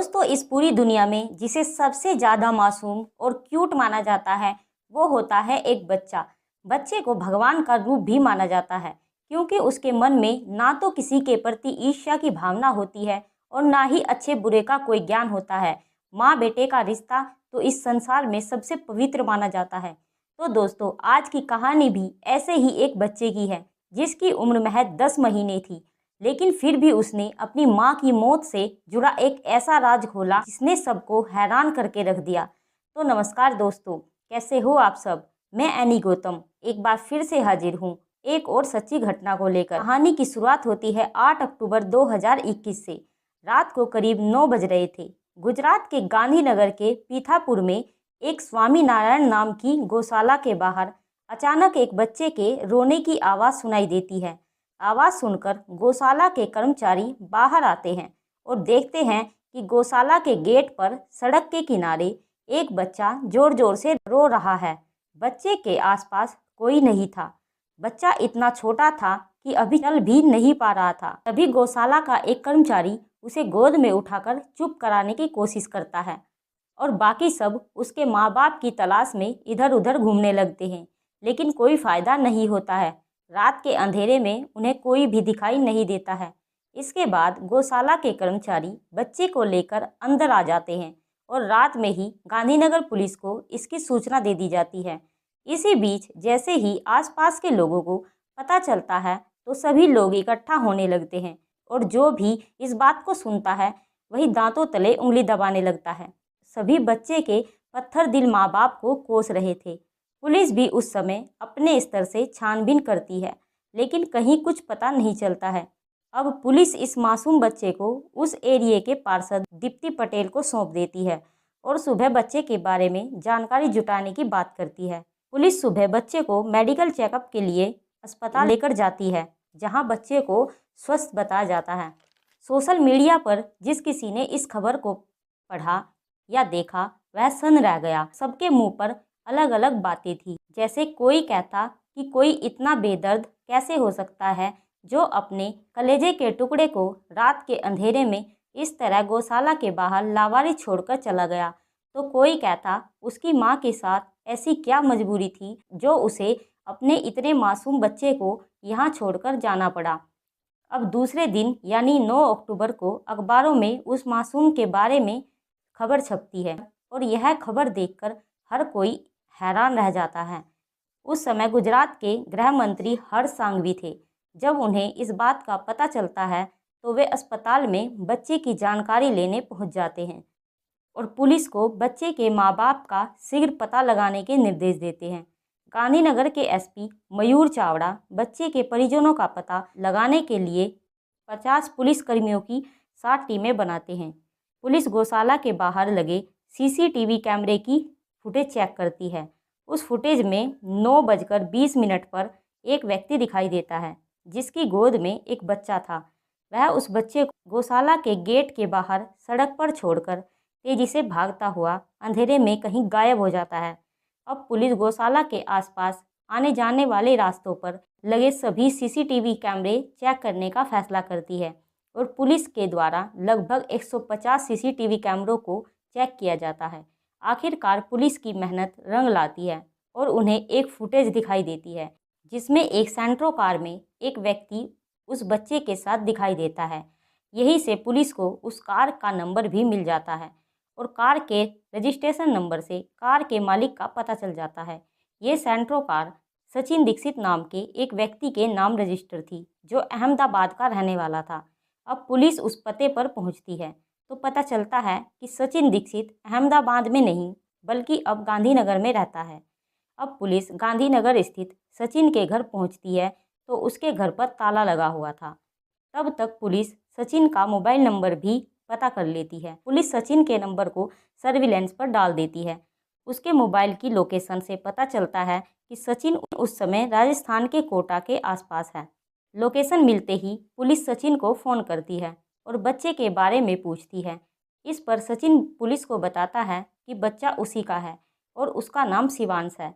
दोस्तों, इस पूरी दुनिया में जिसे सबसे ज़्यादा मासूम और क्यूट माना जाता है वो होता है एक बच्चा। बच्चे को भगवान का रूप भी माना जाता है क्योंकि उसके मन में ना तो किसी के प्रति ईर्ष्या की भावना होती है और ना ही अच्छे बुरे का कोई ज्ञान होता है। माँ बेटे का रिश्ता तो इस संसार में सबसे पवित्र माना जाता है। तो दोस्तों, आज की कहानी भी ऐसे ही एक बच्चे की है जिसकी उम्र महज 10 महीने थी, लेकिन फिर भी उसने अपनी माँ की मौत से जुड़ा एक ऐसा राज खोला जिसने सबको हैरान करके रख दिया। तो नमस्कार दोस्तों, कैसे हो आप सब। मैं एनी गौतम एक बार फिर से हाजिर हूँ एक और सच्ची घटना को लेकर। कहानी की शुरुआत होती है 8 अक्टूबर 2021 से। रात को करीब 9 बज रहे थे। गुजरात के गांधीनगर के पीथापुर में एक स्वामी नारायण नाम की गौशाला के बाहर अचानक एक बच्चे के रोने की आवाज़ सुनाई देती है। आवाज़ सुनकर गौशाला के कर्मचारी बाहर आते हैं और देखते हैं कि गौशाला के गेट पर सड़क के किनारे एक बच्चा जोर जोर से रो रहा है। बच्चे के आसपास कोई नहीं था। बच्चा इतना छोटा था कि अभी चल भी नहीं पा रहा था। तभी गौशाला का एक कर्मचारी उसे गोद में उठाकर चुप कराने की कोशिश करता है और बाकी सब उसके माँ बाप की तलाश में इधर उधर घूमने लगते हैं, लेकिन कोई फ़ायदा नहीं होता है। रात के अंधेरे में उन्हें कोई भी दिखाई नहीं देता है। इसके बाद गौशाला के कर्मचारी बच्चे को लेकर अंदर आ जाते हैं और रात में ही गांधीनगर पुलिस को इसकी सूचना दे दी जाती है। इसी बीच जैसे ही आसपास के लोगों को पता चलता है तो सभी लोग इकट्ठा होने लगते हैं और जो भी इस बात को सुनता है वही दांतों तले उंगली दबाने लगता है। सभी बच्चे के पत्थर दिल माँ बाप को कोस रहे थे। पुलिस भी उस समय अपने स्तर से छानबीन करती है, लेकिन कहीं कुछ पता नहीं चलता है। अब पुलिस इस मासूम बच्चे को उस एरिया के पार्षद दीप्ति पटेल को सौंप देती है और सुबह बच्चे के बारे में जानकारी जुटाने की बात करती है। पुलिस सुबह बच्चे को मेडिकल चेकअप के लिए अस्पताल लेकर जाती है, जहां बच्चे को स्वस्थ बताया जाता है। सोशल मीडिया पर जिस किसी ने इस खबर को पढ़ा या देखा वह सन्न रह गया। सबके मुंह पर अलग अलग बातें थी। जैसे कोई कहता कि कोई इतना बेदर्द कैसे हो सकता है जो अपने कलेजे के टुकड़े को रात के अंधेरे में इस तरह गौशाला के बाहर लावारिस छोड़कर चला गया। तो कोई कहता उसकी माँ के साथ ऐसी क्या मजबूरी थी जो उसे अपने इतने मासूम बच्चे को यहाँ छोड़कर जाना पड़ा। अब दूसरे दिन यानी 9 अक्टूबर को अखबारों में उस मासूम के बारे में खबर छपती है और यह खबर देखकर हर कोई हैरान रह जाता है। उस समय गुजरात के गृह मंत्री हर्ष सांघवी थे। जब उन्हें इस बात का पता चलता है तो वे अस्पताल में बच्चे की जानकारी लेने पहुंच जाते हैं और पुलिस को बच्चे के माँ बाप का शीघ्र पता लगाने के निर्देश देते हैं। गांधीनगर के एसपी मयूर चावड़ा बच्चे के परिजनों का पता लगाने के लिए 50 पुलिसकर्मियों की 60 टीमें बनाते हैं। पुलिस गौशाला के बाहर लगे सीसीटीवी कैमरे की फुटेज चेक करती है। उस फुटेज में 9:20 पर एक व्यक्ति दिखाई देता है जिसकी गोद में एक बच्चा था। वह उस बच्चे को गौशाला के गेट के बाहर सड़क पर छोड़कर तेजी से भागता हुआ अंधेरे में कहीं गायब हो जाता है। अब पुलिस गौशाला के आसपास आने जाने वाले रास्तों पर लगे सभी सीसीटीवी कैमरे चेक करने का फैसला करती है और पुलिस के द्वारा लगभग 150 सीसीटीवी कैमरों को चेक किया जाता है। आखिरकार पुलिस की मेहनत रंग लाती है और उन्हें एक फुटेज दिखाई देती है जिसमें एक सेंट्रो कार में एक व्यक्ति उस बच्चे के साथ दिखाई देता है। यहीं से पुलिस को उस कार का नंबर भी मिल जाता है और कार के रजिस्ट्रेशन नंबर से कार के मालिक का पता चल जाता है। ये सेंट्रो कार सचिन दीक्षित नाम के एक व्यक्ति के नाम रजिस्टर थी जो अहमदाबाद का रहने वाला था। अब पुलिस उस पते पर पहुंचती है तो पता चलता है कि सचिन दीक्षित अहमदाबाद में नहीं बल्कि अब गांधीनगर में रहता है। अब पुलिस गांधीनगर स्थित सचिन के घर पहुंचती है तो उसके घर पर ताला लगा हुआ था। तब तक पुलिस सचिन का मोबाइल नंबर भी पता कर लेती है। पुलिस सचिन के नंबर को सर्विलेंस पर डाल देती है। उसके मोबाइल की लोकेशन से पता चलता है कि सचिन उस समय राजस्थान के कोटा के आसपास है। लोकेशन मिलते ही पुलिस सचिन को फ़ोन करती है और बच्चे के बारे में पूछती है। इस पर सचिन पुलिस को बताता है कि बच्चा उसी का है और उसका नाम शिवांश है।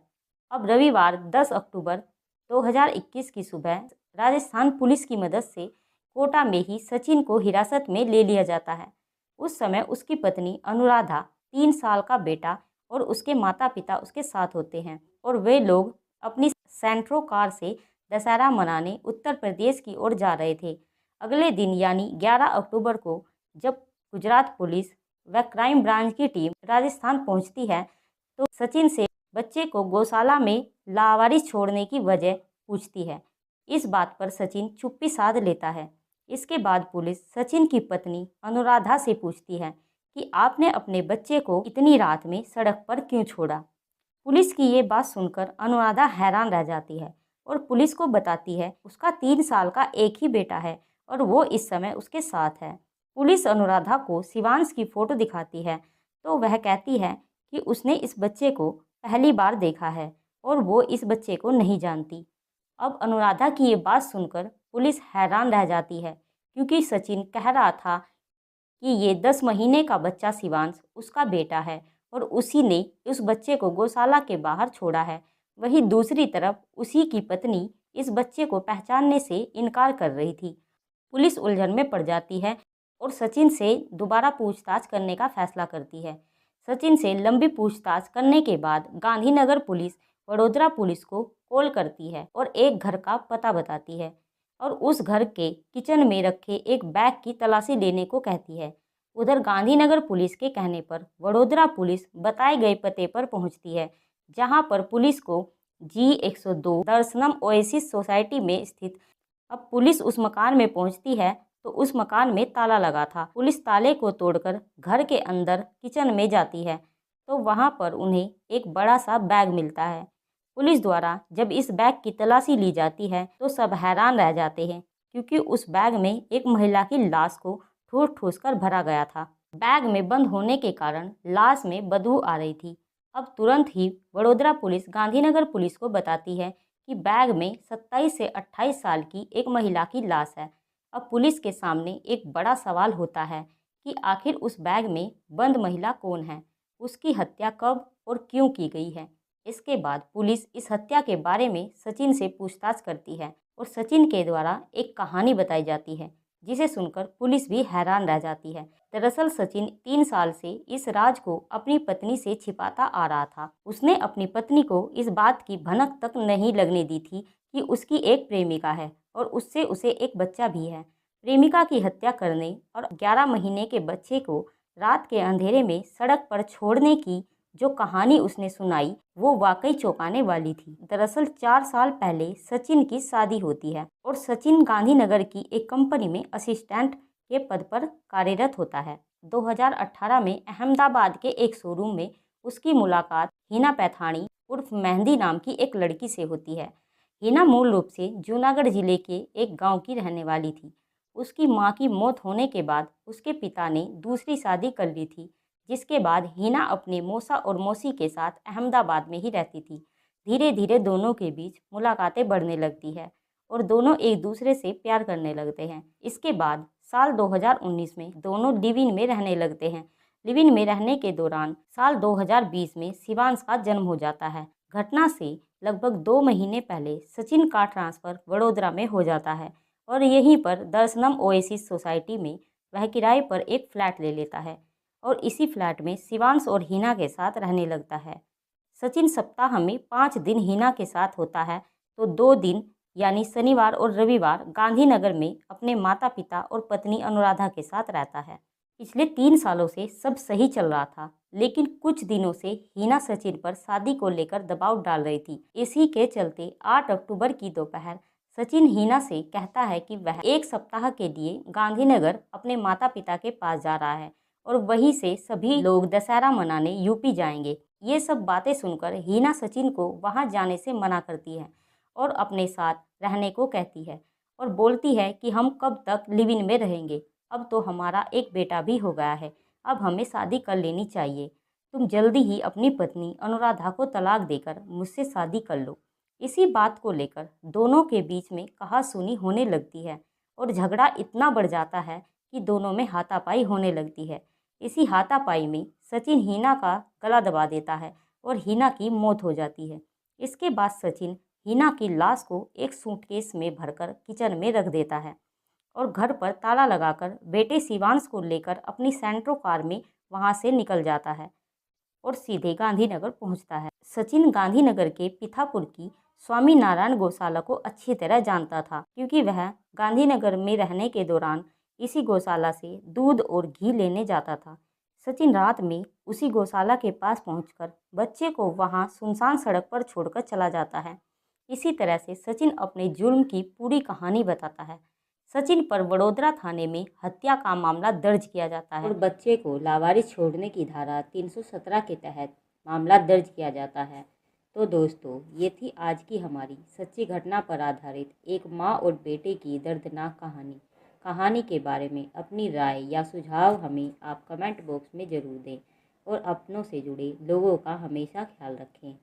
अब रविवार 10 अक्टूबर 2021 की सुबह राजस्थान पुलिस की मदद से कोटा में ही सचिन को हिरासत में ले लिया जाता है। उस समय उसकी पत्नी अनुराधा, 3 साल का बेटा और उसके माता पिता उसके साथ होते हैं और वे लोग अपनी सेंट्रो कार से दशहरा मनाने उत्तर प्रदेश की ओर जा रहे थे। अगले दिन यानी 11 अक्टूबर को जब गुजरात पुलिस व क्राइम ब्रांच की टीम राजस्थान पहुंचती है तो सचिन से बच्चे को गौशाला में लावारिस छोड़ने की वजह पूछती है। इस बात पर सचिन चुप्पी साध लेता है। इसके बाद पुलिस सचिन की पत्नी अनुराधा से पूछती है कि आपने अपने बच्चे को इतनी रात में सड़क पर क्यों छोड़ा। पुलिस की ये बात सुनकर अनुराधा हैरान रह जाती है और पुलिस को बताती है उसका 3 साल का एक ही बेटा है और वो इस समय उसके साथ है। पुलिस अनुराधा को शिवांश की फ़ोटो दिखाती है तो वह कहती है कि उसने इस बच्चे को पहली बार देखा है और वो इस बच्चे को नहीं जानती। अब अनुराधा की ये बात सुनकर पुलिस हैरान रह जाती है क्योंकि सचिन कह रहा था कि ये 10 महीने का बच्चा शिवांश उसका बेटा है और उसी ने उस बच्चे को गौशाला के बाहर छोड़ा है। वहीं दूसरी तरफ उसी की पत्नी इस बच्चे को पहचानने से इनकार कर रही थी। पुलिस उलझन में पड़ जाती है और सचिन से दोबारा पूछताछ करने का फैसला करती है। सचिन से लंबी पूछताछ करने के बाद गांधीनगर पुलिस वडोदरा पुलिस को कॉल करती है और एक घर का पता बताती है और उस घर के किचन में रखे एक बैग की तलाशी लेने को कहती है। उधर गांधीनगर पुलिस के कहने पर वडोदरा पुलिस बताए गए पते पर पहुंचती है, जहां पर पुलिस को G102 दर्शनम ओएसिस सोसाइटी में स्थित। अब पुलिस उस मकान में पहुंचती है तो उस मकान में ताला लगा था। पुलिस ताले को तोड़कर घर के अंदर किचन में जाती है तो वहां पर उन्हें एक बड़ा सा बैग मिलता है। पुलिस द्वारा जब इस बैग की तलाशी ली जाती है तो सब हैरान रह जाते हैं क्योंकि उस बैग में एक महिला की लाश को ठूस ठूस कर भरा गया था। बैग में बंद होने के कारण लाश में बदबू आ रही थी। अब तुरंत ही वडोदरा पुलिस गांधीनगर पुलिस को बताती है कि बैग में 27 से 28 साल की एक महिला की लाश है। अब पुलिस के सामने एक बड़ा सवाल होता है कि आखिर उस बैग में बंद महिला कौन है, उसकी हत्या कब और क्यों की गई है। इसके बाद पुलिस इस हत्या के बारे में सचिन से पूछताछ करती है और सचिन के द्वारा एक कहानी बताई जाती है जिसे सुनकर पुलिस भी हैरान रह जाती है। दरअसल सचिन 3 साल से इस राज को अपनी पत्नी से छिपाता आ रहा था। उसने अपनी पत्नी को इस बात की भनक तक नहीं लगने दी थी कि उसकी एक प्रेमिका है और उससे उसे एक बच्चा भी है। प्रेमिका की हत्या करने और 11 महीने के बच्चे को रात के अंधेरे में सड़क पर छोड़ने की जो कहानी उसने सुनाई वो वाकई चौंकाने वाली थी। दरअसल 4 साल पहले सचिन की शादी होती है और सचिन गांधीनगर की एक कंपनी में असिस्टेंट के पद पर कार्यरत होता है। 2018 में अहमदाबाद के एक शोरूम में उसकी मुलाकात हिना पैथानी उर्फ मेहंदी नाम की एक लड़की से होती है। हिना मूल रूप से जूनागढ़ जिले के एक गाँव की रहने वाली थी। उसकी माँ की मौत होने के बाद उसके पिता ने दूसरी शादी कर ली थी, जिसके बाद हिना अपने मौसा और मौसी के साथ अहमदाबाद में ही रहती थी। धीरे धीरे दोनों के बीच मुलाकातें बढ़ने लगती है और दोनों एक दूसरे से प्यार करने लगते हैं। इसके बाद साल 2019 में दोनों लिव इन में रहने लगते हैं। लिव इन में रहने के दौरान साल 2020 में शिवांश का जन्म हो जाता है। घटना से लगभग 2 महीने पहले सचिन का ट्रांसफ़र वडोदरा में हो जाता है और यहीं पर दर्शनम ओएसिस सोसाइटी में वह किराए पर एक फ्लैट ले लेता है और इसी फ्लैट में शिवांश और हिना के साथ रहने लगता है। सचिन सप्ताह में 5 दिन हिना के साथ होता है तो 2 दिन यानी शनिवार और रविवार गांधीनगर में अपने माता पिता और पत्नी अनुराधा के साथ रहता है। पिछले 3 सालों से सब सही चल रहा था, लेकिन कुछ दिनों से हिना सचिन पर शादी को लेकर दबाव डाल रही थी। इसी के चलते 8 अक्टूबर की दोपहर सचिन हिना से कहता है कि वह एक सप्ताह के लिए गांधीनगर अपने माता पिता के पास जा रहा है और वहीं से सभी लोग दशहरा मनाने यूपी जाएंगे। ये सब बातें सुनकर हिना सचिन को वहां जाने से मना करती है और अपने साथ रहने को कहती है और बोलती है कि हम कब तक लिव इन में रहेंगे, अब तो हमारा एक बेटा भी हो गया है, अब हमें शादी कर लेनी चाहिए। तुम जल्दी ही अपनी पत्नी अनुराधा को तलाक देकर मुझसे शादी कर लो। इसी बात को लेकर दोनों के बीच में कहासुनी होने लगती है और झगड़ा इतना बढ़ जाता है कि दोनों में हाथापाई होने लगती है। इसी हाथापाई में सचिन हिना का गला दबा देता है और हिना की मौत हो जाती है। इसके बाद सचिन हिना की लाश को एक सूटकेस में भरकर किचन में रख देता है। और घर पर ताला लगाकर बेटे शिवांश को लेकर अपनी सेंट्रो कार में वहां से निकल जाता है और सीधे गांधीनगर पहुंचता है। सचिन गांधीनगर के पिथापुर की स्वामी नारायण गौशाला को अच्छी तरह जानता था, क्योंकि वह गांधीनगर में रहने के दौरान इसी गौशाला से दूध और घी लेने जाता था। सचिन रात में उसी गौशाला के पास पहुंचकर बच्चे को वहां सुनसान सड़क पर छोड़कर चला जाता है। इसी तरह से सचिन अपने जुर्म की पूरी कहानी बताता है। सचिन पर वडोदरा थाने में हत्या का मामला दर्ज किया जाता है और बच्चे को लावारिस छोड़ने की धारा 317 के तहत मामला दर्ज किया जाता है। तो दोस्तों, ये थी आज की हमारी सच्ची घटना पर आधारित एक माँ और बेटे की दर्दनाक कहानी के बारे में अपनी राय या सुझाव हमें आप कमेंट बॉक्स में ज़रूर दें और अपनों से जुड़े लोगों का हमेशा ख्याल रखें।